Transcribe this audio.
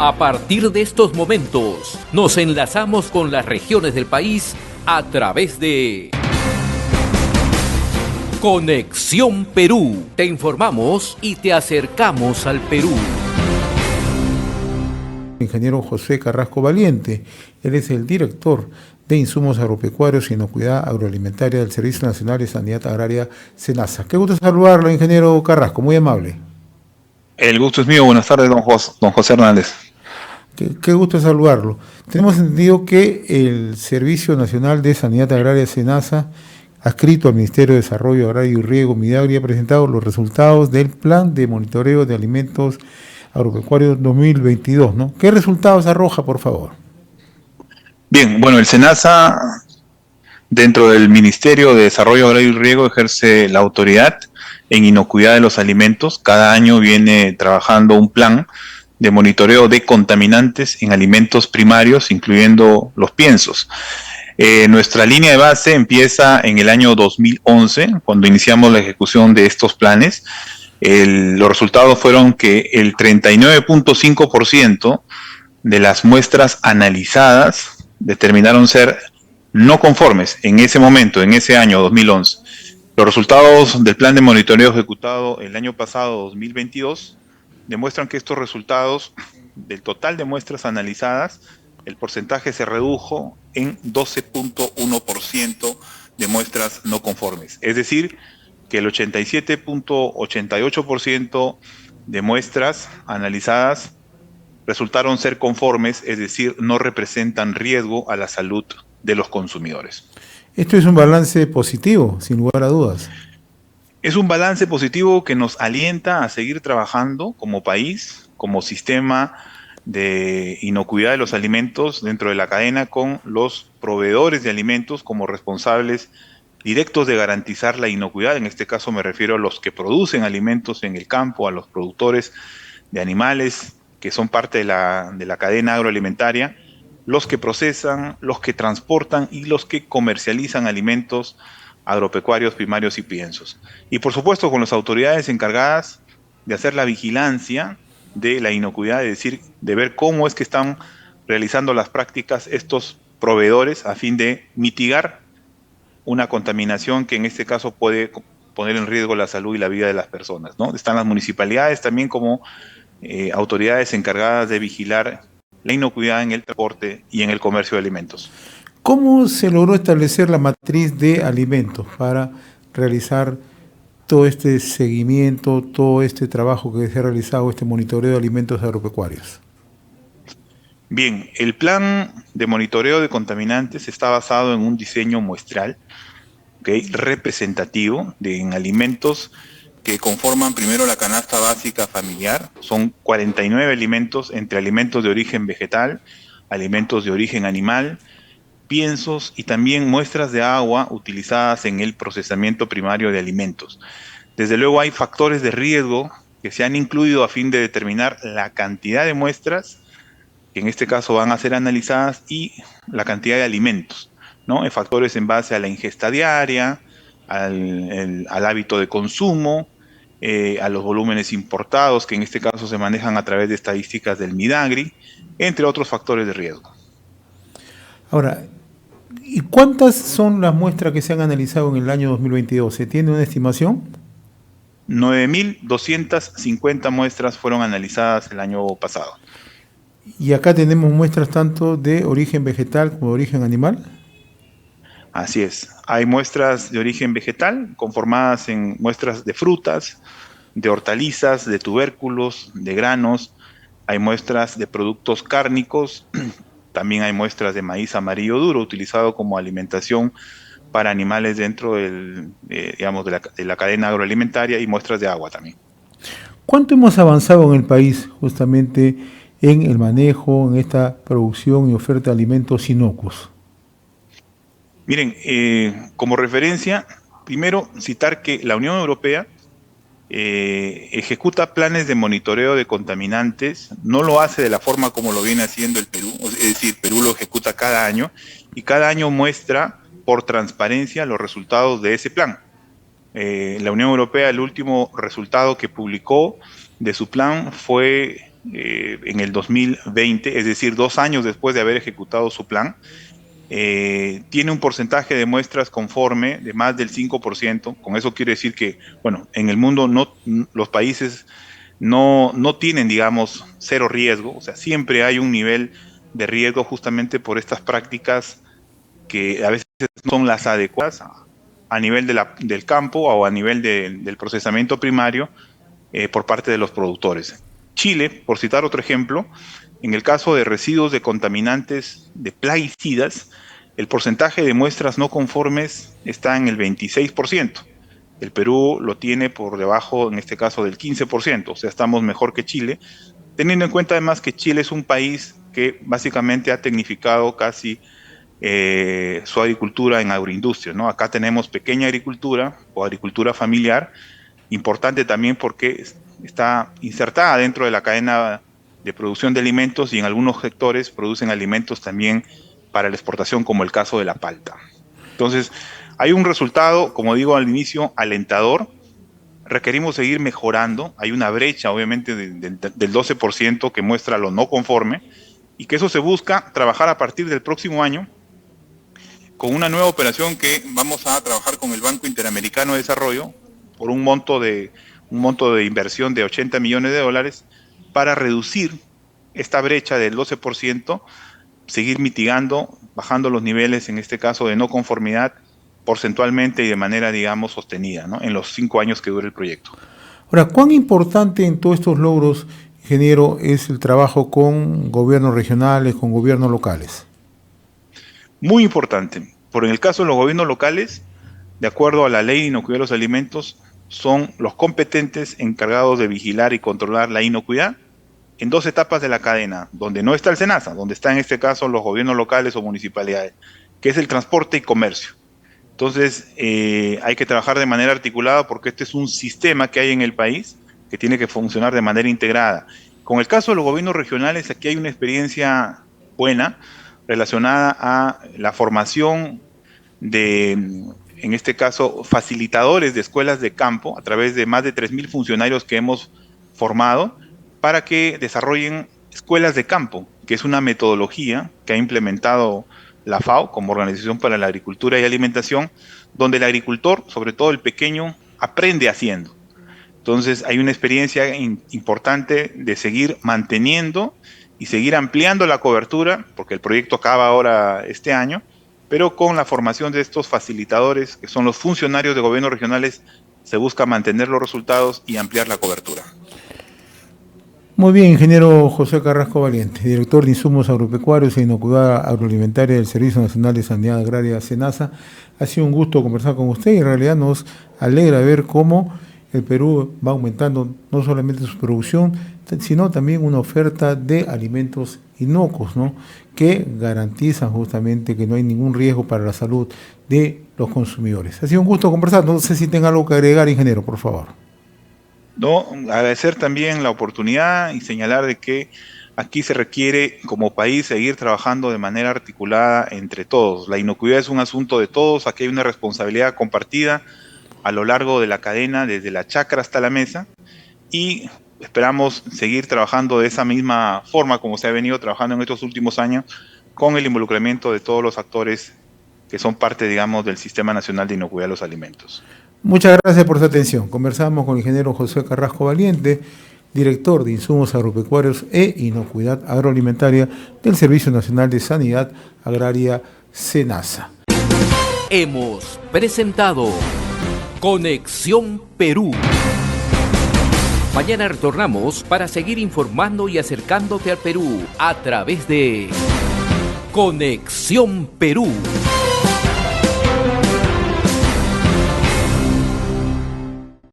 A partir de estos momentos, nos enlazamos con las regiones del país a través de Conexión Perú. Te informamos y te acercamos al Perú. Ingeniero José Carrasco Valiente, él es el director de Insumos Agropecuarios y Inocuidad Agroalimentaria del Servicio Nacional de Sanidad Agraria, SENASA. Qué gusto saludarlo, ingeniero Carrasco, muy amable. El gusto es mío. Buenas tardes, don José Hernández. Qué gusto saludarlo. Tenemos entendido que el Servicio Nacional de Sanidad Agraria, SENASA, adscrito al Ministerio de Desarrollo Agrario y Riego, MIDAGRI, ha presentado los resultados del Plan de Monitoreo de Alimentos Agropecuarios 2022, ¿no? ¿Qué resultados arroja, por favor? Bien, bueno, el SENASA, dentro del Ministerio de Desarrollo Agrario y Riego, ejerce la autoridad en inocuidad de los alimentos. Cada año viene trabajando un plan de monitoreo de contaminantes en alimentos primarios, incluyendo los piensos. Nuestra línea de base empieza en el año 2011, cuando iniciamos la ejecución de estos planes. Los resultados fueron que el 39.5% de las muestras analizadas determinaron ser no conformes en ese momento, en ese año 2011. Los resultados del plan de monitoreo ejecutado el año pasado, 2022, demuestran que estos resultados, del total de muestras analizadas, el porcentaje se redujo en 12.1% de muestras no conformes. Es decir, que el 87.88% de muestras analizadas resultaron ser conformes, es decir, no representan riesgo a la salud de los consumidores. Esto es un balance positivo, sin lugar a dudas. Es un balance positivo que nos alienta a seguir trabajando como país, como sistema de inocuidad de los alimentos dentro de la cadena, con los proveedores de alimentos como responsables directos de garantizar la inocuidad. En este caso me refiero a los que producen alimentos en el campo, a los productores de animales que son parte de la cadena agroalimentaria, los que procesan, los que transportan y los que comercializan alimentos agropecuarios primarios y piensos. Y por supuesto con las autoridades encargadas de hacer la vigilancia de la inocuidad, es decir, de ver cómo es que están realizando las prácticas estos proveedores a fin de mitigar una contaminación que en este caso puede poner en riesgo la salud y la vida de las personas, ¿no? Están las municipalidades también como autoridades encargadas de vigilar la inocuidad en el transporte y en el comercio de alimentos. ¿Cómo se logró establecer la matriz de alimentos para realizar todo este seguimiento, todo este trabajo que se ha realizado, este monitoreo de alimentos agropecuarios? Bien, el plan de monitoreo de contaminantes está basado en un diseño muestral, ¿okay?, representativo en alimentos que conforman primero la canasta básica familiar. Son 49 alimentos, entre alimentos de origen vegetal, alimentos de origen animal, piensos y también muestras de agua utilizadas en el procesamiento primario de alimentos. Desde luego hay factores de riesgo que se han incluido a fin de determinar la cantidad de muestras que en este caso van a ser analizadas y la cantidad de alimentos, ¿no? Hay factores en base a la ingesta diaria, al hábito de consumo, a los volúmenes importados, que en este caso se manejan a través de estadísticas del MIDAGRI, entre otros factores de riesgo. Ahora, ¿y cuántas son las muestras que se han analizado en el año 2022? ¿Se tiene una estimación? 9.250 muestras fueron analizadas el año pasado. ¿Y acá tenemos muestras tanto de origen vegetal como de origen animal? Así es. Hay muestras de origen vegetal conformadas en muestras de frutas, de hortalizas, de tubérculos, de granos. Hay muestras de productos cárnicos. También hay muestras de maíz amarillo duro utilizado como alimentación para animales dentro de la cadena agroalimentaria, y muestras de agua también. ¿Cuánto hemos avanzado en el país justamente en el manejo, en esta producción y oferta de alimentos inocuos? Miren, como referencia, primero citar que la Unión Europea ejecuta planes de monitoreo de contaminantes. No lo hace de la forma como lo viene haciendo el Perú, es decir, Perú lo ejecuta cada año y cada año muestra por transparencia los resultados de ese plan. La Unión Europea, el último resultado que publicó de su plan fue en el 2020, es decir, 2 años después de haber ejecutado su plan, tiene un porcentaje de muestras conforme de más del 5%. Con eso quiere decir que, bueno, en el mundo los países no tienen, digamos, cero riesgo, o sea, siempre hay un nivel de riesgo justamente por estas prácticas que a veces no son las adecuadas a nivel del campo o a nivel del procesamiento primario por parte de los productores. Chile, por citar otro ejemplo, en el caso de residuos de contaminantes de plaguicidas, el porcentaje de muestras no conformes está en el 26%. El Perú lo tiene por debajo, en este caso, del 15%, o sea, estamos mejor que Chile, teniendo en cuenta además que Chile es un país que básicamente ha tecnificado casi su agricultura en agroindustria, ¿no? Acá tenemos pequeña agricultura o agricultura familiar, importante también porque está insertada dentro de la cadena de producción de alimentos y en algunos sectores producen alimentos también para la exportación, como el caso de la palta. Entonces, hay un resultado, como digo al inicio, alentador. Requerimos seguir mejorando. Hay una brecha, obviamente, del 12% que muestra lo no conforme, y que eso se busca trabajar a partir del próximo año con una nueva operación que vamos a trabajar con el Banco Interamericano de Desarrollo por un monto de inversión de $80 millones para reducir esta brecha del 12%, seguir mitigando, bajando los niveles, en este caso, de no conformidad porcentualmente y de manera, digamos, sostenida, ¿no?, en los 5 años que dure el proyecto. Ahora, ¿cuán importante en todos estos logros, ingeniero, es el trabajo con gobiernos regionales, con gobiernos locales? Muy importante. Por el caso de los gobiernos locales, de acuerdo a la Ley de Inocuidad de los Alimentos, son los competentes encargados de vigilar y controlar la inocuidad en 2 etapas de la cadena, donde no está el SENASA, donde está en este caso los gobiernos locales o municipalidades, que es el transporte y comercio. Entonces, hay que trabajar de manera articulada porque este es un sistema que hay en el país que tiene que funcionar de manera integrada. Con el caso de los gobiernos regionales, aquí hay una experiencia buena relacionada a la formación de, en este caso, facilitadores de escuelas de campo a través de más de 3.000 funcionarios que hemos formado para que desarrollen escuelas de campo, que es una metodología que ha implementado la FAO como Organización para la Agricultura y Alimentación, donde el agricultor, sobre todo el pequeño, aprende haciendo. Entonces hay una experiencia importante de seguir manteniendo y seguir ampliando la cobertura, porque el proyecto acaba ahora este año, pero con la formación de estos facilitadores, que son los funcionarios de gobiernos regionales, se busca mantener los resultados y ampliar la cobertura. Muy bien, ingeniero José Carrasco Valiente, director de Insumos Agropecuarios e Inocuidad Agroalimentaria del Servicio Nacional de Sanidad Agraria, SENASA. Ha sido un gusto conversar con usted y en realidad nos alegra ver cómo el Perú va aumentando no solamente su producción, sino también una oferta de alimentos inocuos, ¿no?, que garantizan justamente que no hay ningún riesgo para la salud de los consumidores. Ha sido un gusto conversar. No sé si tenga algo que agregar, ingeniero, por favor. No, agradecer también la oportunidad y señalar de que aquí se requiere como país seguir trabajando de manera articulada entre todos. La inocuidad es un asunto de todos, aquí hay una responsabilidad compartida a lo largo de la cadena, desde la chacra hasta la mesa, y esperamos seguir trabajando de esa misma forma como se ha venido trabajando en estos últimos años, con el involucramiento de todos los actores que son parte, digamos, del Sistema Nacional de Inocuidad de los Alimentos. Muchas gracias por su atención. Conversamos con el ingeniero José Carrasco Valiente, director de Insumos Agropecuarios e Inocuidad Agroalimentaria del Servicio Nacional de Sanidad Agraria, SENASA. Hemos presentado Conexión Perú. Mañana retornamos para seguir informando y acercándote al Perú a través de Conexión Perú.